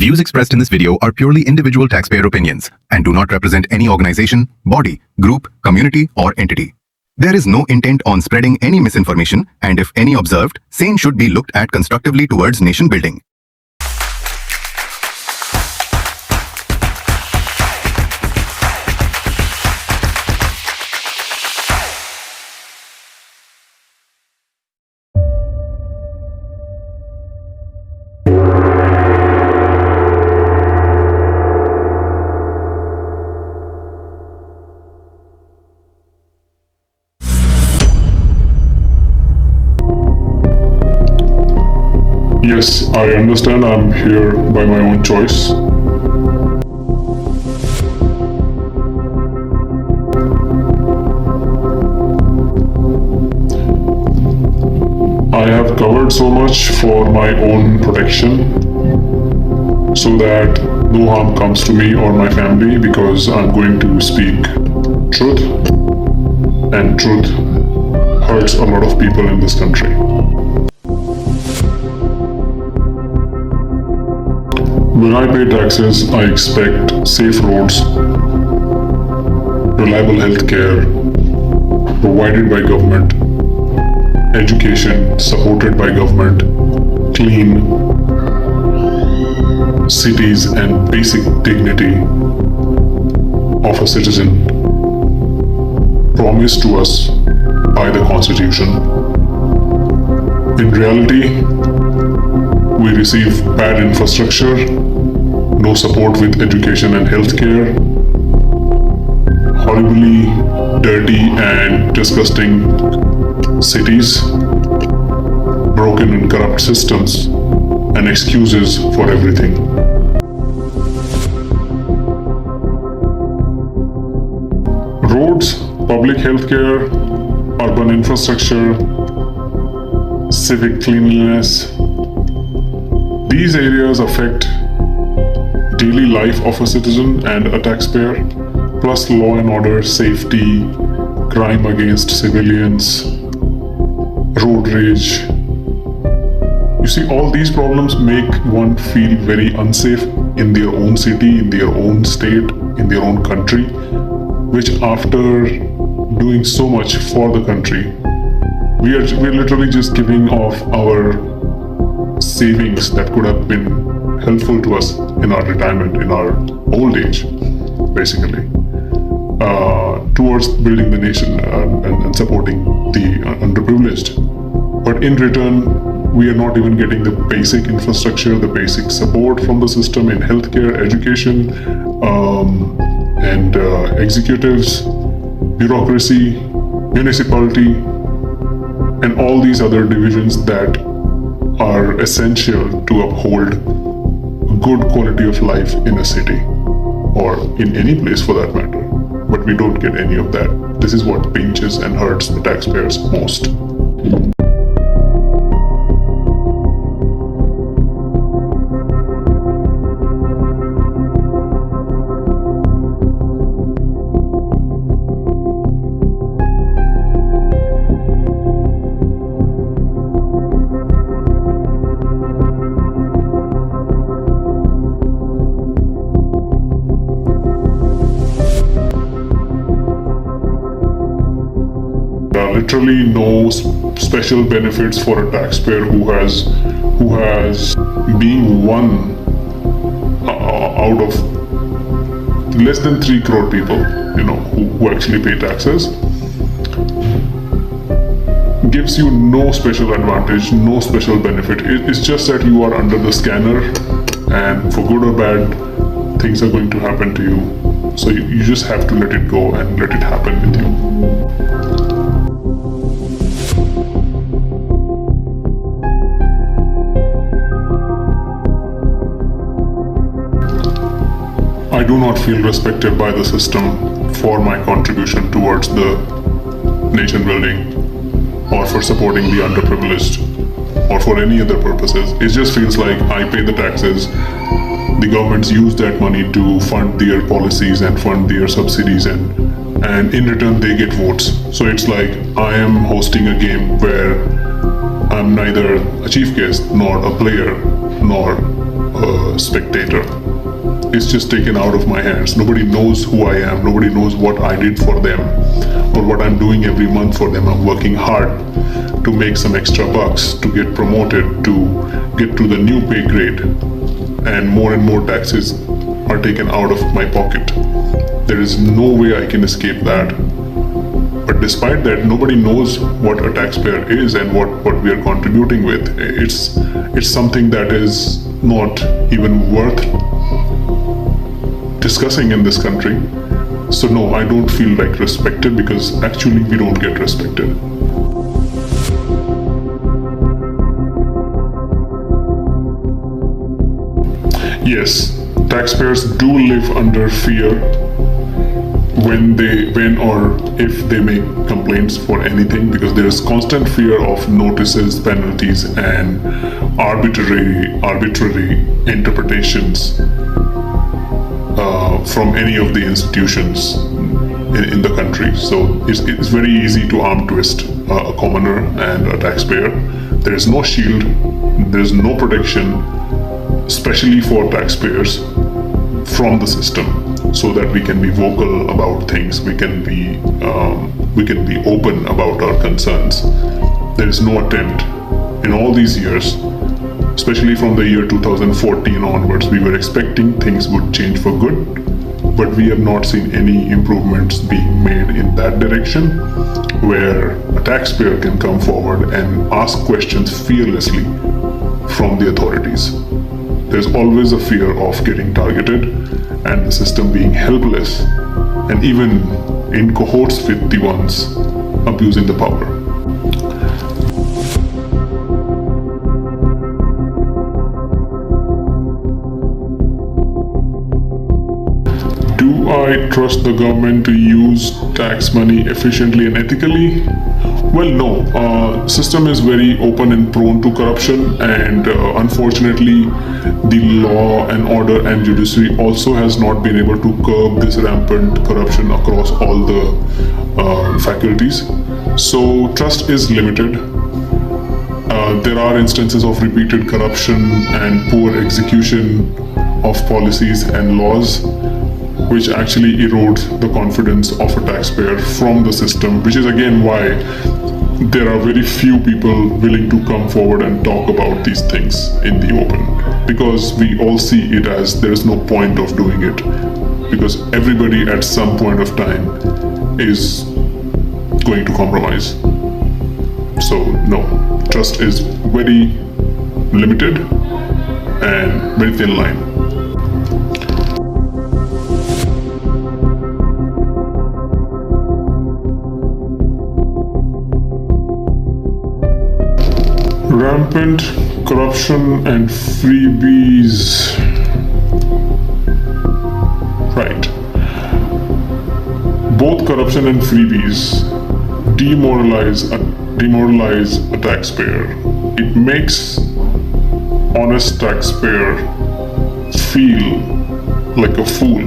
Views expressed in this video are purely individual taxpayer opinions and do not represent any organization, body, group, community, or entity. There is no intent on spreading any misinformation, and if any observed, same should be looked at constructively towards nation building. Yes, I understand I'm here by my own choice. I have covered so much for my own protection so that no harm comes to me or my family, because I'm going to speak truth, and truth hurts a lot of people in this country. When I pay taxes, I expect safe roads, reliable healthcare provided by government, education supported by government, clean cities, and basic dignity of a citizen promised to us by the Constitution. In reality, we receive bad infrastructure, no support with education and healthcare, horribly dirty and disgusting cities, broken and corrupt systems, and excuses for everything. Roads, public healthcare, urban infrastructure, civic cleanliness, these areas affect daily life of a citizen and a taxpayer, plus law and order, safety, crime against civilians, road rage. You see, all these problems make one feel very unsafe in their own city, in their own state, in their own country, which after doing so much for the country, we're literally just giving off our savings that could have been helpful to us in our retirement, in our old age, basically, towards building the nation and supporting the underprivileged. But in return, we are not even getting the basic infrastructure, the basic support from the system in healthcare, education, and executives, bureaucracy, municipality, and all these other divisions that are essential to uphold a good quality of life in a city or in any place for that matter. But we don't get any of that. This is what pinches and hurts the taxpayers most. Literally no special benefits for a taxpayer who has being one out of less than 3 crore people, who actually pay taxes. Gives you no special advantage, no special benefit. It's just that you are under the scanner, and for good or bad, things are going to happen to you. So you just have to let it go and let it happen with you. I do not feel respected by the system for my contribution towards the nation building, or for supporting the underprivileged, or for any other purposes. It just feels like I pay the taxes, the governments use that money to fund their policies and fund their subsidies, and in return they get votes. So it's like I am hosting a game where I'm neither a chief guest, nor a player, nor a spectator. It's just taken out of my hands. Nobody knows who I am. Nobody knows what I did for them or what I'm doing every month for them. I'm working hard to make some extra bucks, to get promoted, to get to the new pay grade, and more taxes are taken out of my pocket. There is no way I can escape that. But despite that, nobody knows what a taxpayer is and what we are contributing with. It's something that is not even worth discussing in this country. So no, I don't feel like respected, because actually we don't get respected. Yes, taxpayers do live under fear when or if they make complaints for anything, because there is constant fear of notices, penalties, and arbitrary interpretations from any of the institutions in the country. So it's very easy to arm twist a commoner and a taxpayer. There is no shield, there is no protection, especially for taxpayers, from the system, so that we can be vocal about things, we can be open about our concerns. There is no attempt in all these years, especially from the year 2014 onwards. We were expecting things would change for good, but we have not seen any improvements being made in that direction, where a taxpayer can come forward and ask questions fearlessly from the authorities. There's always a fear of getting targeted and the system being helpless, and even in cohorts with the ones abusing the power. Do I trust the government to use tax money efficiently and ethically? Well, no. System is very open and prone to corruption, and unfortunately, the law and order and judiciary also has not been able to curb this rampant corruption across all the faculties. So trust is limited. There are instances of repeated corruption and poor execution of policies and laws, which actually erodes the confidence of a taxpayer from the system, which is again why there are very few people willing to come forward and talk about these things in the open, because we all see it as there is no point of doing it, because everybody at some point of time is going to compromise. So no, trust is very limited and very thin line. Rampant corruption and freebies. Right. Both corruption and freebies demoralize a taxpayer. It makes honest taxpayer feel like a fool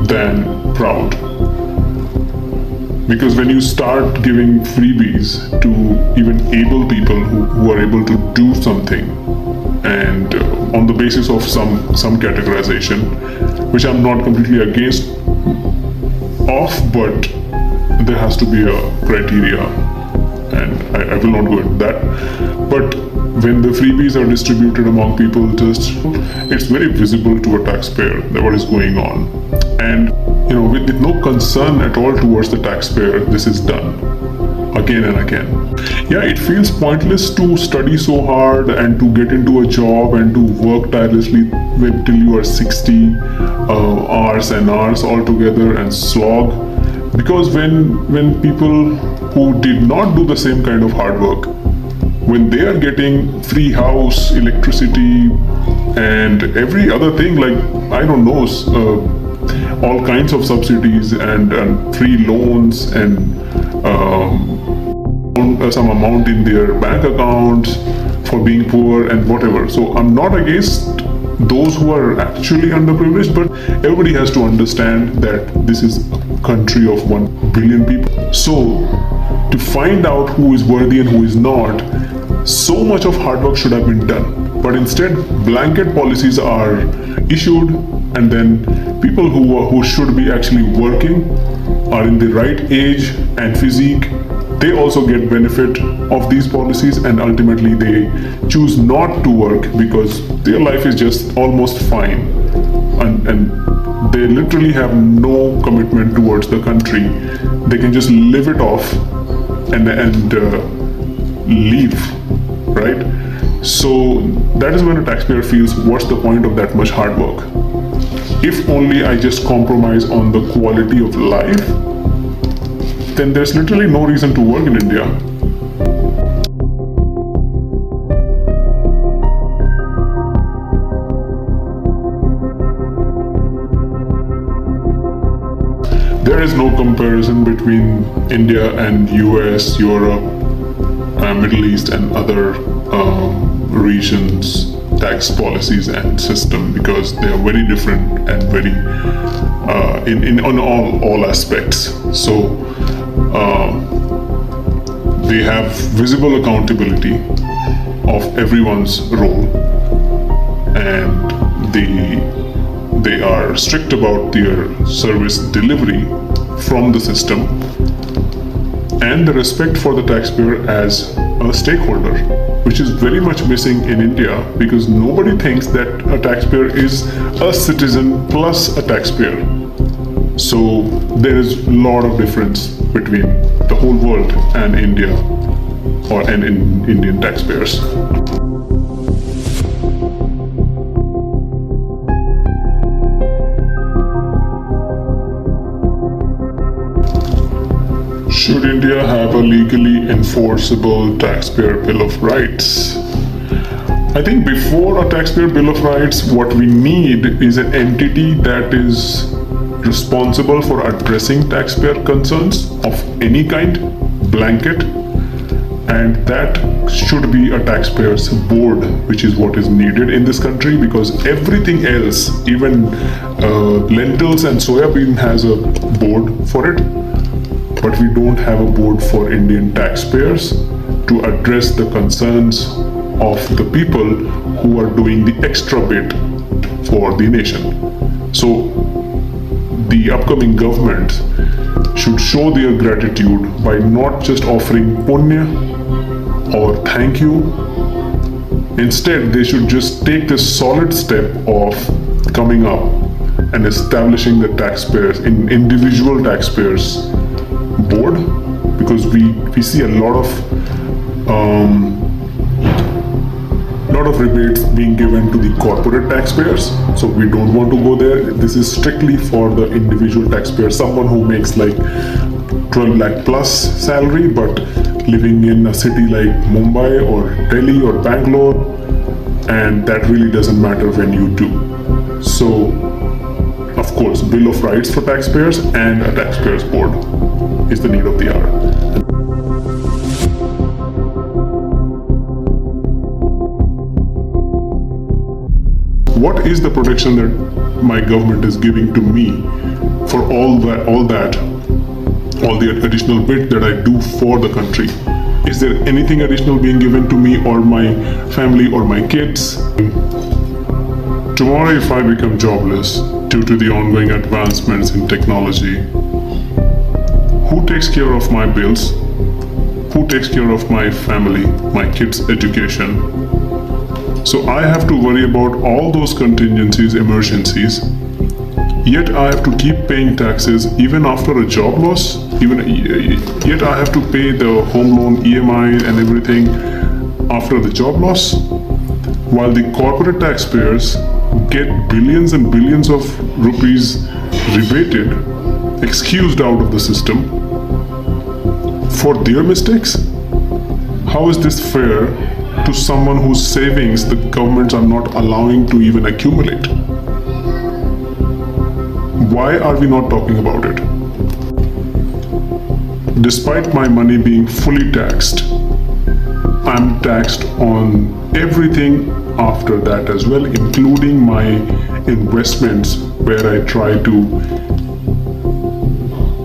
than proud. Because when you start giving freebies to even able people who are able to do something, and on the basis of some categorization, which I'm not completely against of, but there has to be a criteria, and I will not go into that. But when the freebies are distributed among people, it's very visible to a taxpayer that what is going on. And with no concern at all towards the taxpayer, this is done again and again. Yeah, it feels pointless to study so hard and to get into a job and to work tirelessly till you are 60 hours and hours altogether and slog. Because when people who did not do the same kind of hard work, when they are getting free house, electricity, and every other thing, like, I don't know, all kinds of subsidies and free loans and some amount in their bank accounts for being poor and whatever. So I'm not against those who are actually underprivileged, but everybody has to understand that this is a country of 1 billion people. So to find out who is worthy and who is not, so much of hard work should have been done. But instead, blanket policies are issued, and then people who should be actually working are in the right age and physique. They also get benefit of these policies, and ultimately they choose not to work because their life is just almost fine, and they literally have no commitment towards the country. They can just live it off and leave, right? So that is when a taxpayer feels, what's the point of that much hard work? If only I just compromise on the quality of life, then there's literally no reason to work in India. There is no comparison between India and US, Europe, Middle East and other regions' tax policies and system, because they are very different and very on all aspects. So they have visible accountability of everyone's role, and they are strict about their service delivery from the system, and the respect for the taxpayer as a stakeholder, which is very much missing in India, because nobody thinks that a taxpayer is a citizen plus a taxpayer. So there is a lot of difference between the whole world and India, and in Indian taxpayers. Should India have a legally enforceable taxpayer bill of rights? I think before a taxpayer bill of rights, what we need is an entity that is responsible for addressing taxpayer concerns of any kind, blanket, and that should be a taxpayers board, which is what is needed in this country, because everything else, even lentils and soya bean, has a board for it. But we don't have a board for Indian taxpayers to address the concerns of the people who are doing the extra bit for the nation. So the upcoming government should show their gratitude by not just offering punya or thank you. Instead, they should just take this solid step of coming up and establishing the taxpayers, individual taxpayers board, because we see a lot of rebates being given to the corporate taxpayers, so we don't want to go there. This is strictly for the individual taxpayer, someone who makes like 12 lakh plus salary but living in a city like Mumbai or Delhi or Bangalore, and that really doesn't matter when you do. So of course, Bill of Rights for taxpayers and a taxpayers board is the need of the hour. What is the protection that my government is giving to me for all the additional bit that I do for the country? Is there anything additional being given to me or my family or my kids? Tomorrow, if I become jobless due to the ongoing advancements in technology, who takes care of my bills? Who takes care of my family, my kids' education? So I have to worry about all those contingencies, emergencies, yet I have to keep paying taxes even after a job loss, yet I have to pay the home loan, EMI and everything after the job loss, while the corporate taxpayers get billions and billions of rupees rebated, excused out of the system for their mistakes. How is this fair to someone whose savings the governments are not allowing to even accumulate? Why are we not talking about it? Despite my money being fully taxed, I'm taxed on everything after that as well, including my investments, where I try to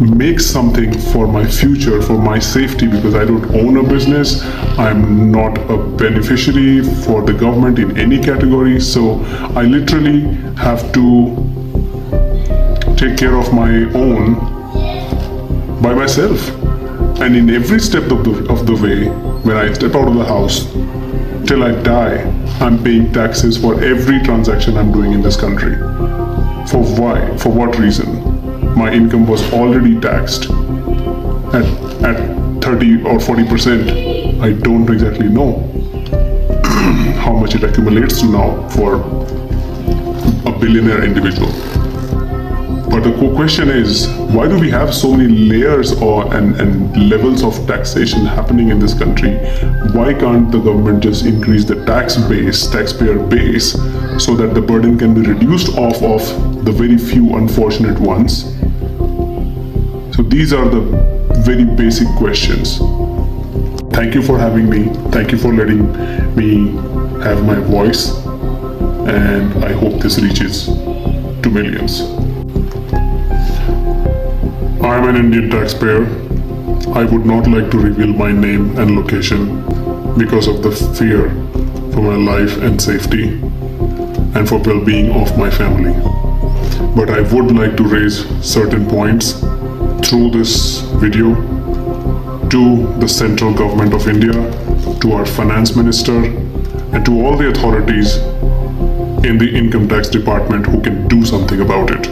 make something for my future, for my safety, because I don't own a business. I'm not a beneficiary for the government in any category. So I literally have to take care of my own by myself. And in every step of the way, when I step out of the house till I die, I'm paying taxes for every transaction I'm doing in this country. For why? For what reason? My income was already taxed at 30 or 40%. I don't exactly know how much it accumulates to now for a billionaire individual. But the question is, why do we have so many layers and levels of taxation happening in this country? Why can't the government just increase the taxpayer base, so that the burden can be reduced off of the very few unfortunate ones? So these are the very basic questions. Thank you for having me. Thank you for letting me have my voice. And I hope this reaches to millions. I am an Indian taxpayer. I would not like to reveal my name and location because of the fear for my life and safety and for well-being of my family. But I would like to raise certain points through this video to the central government of India, to our finance minister, and to all the authorities in the income tax department who can do something about it.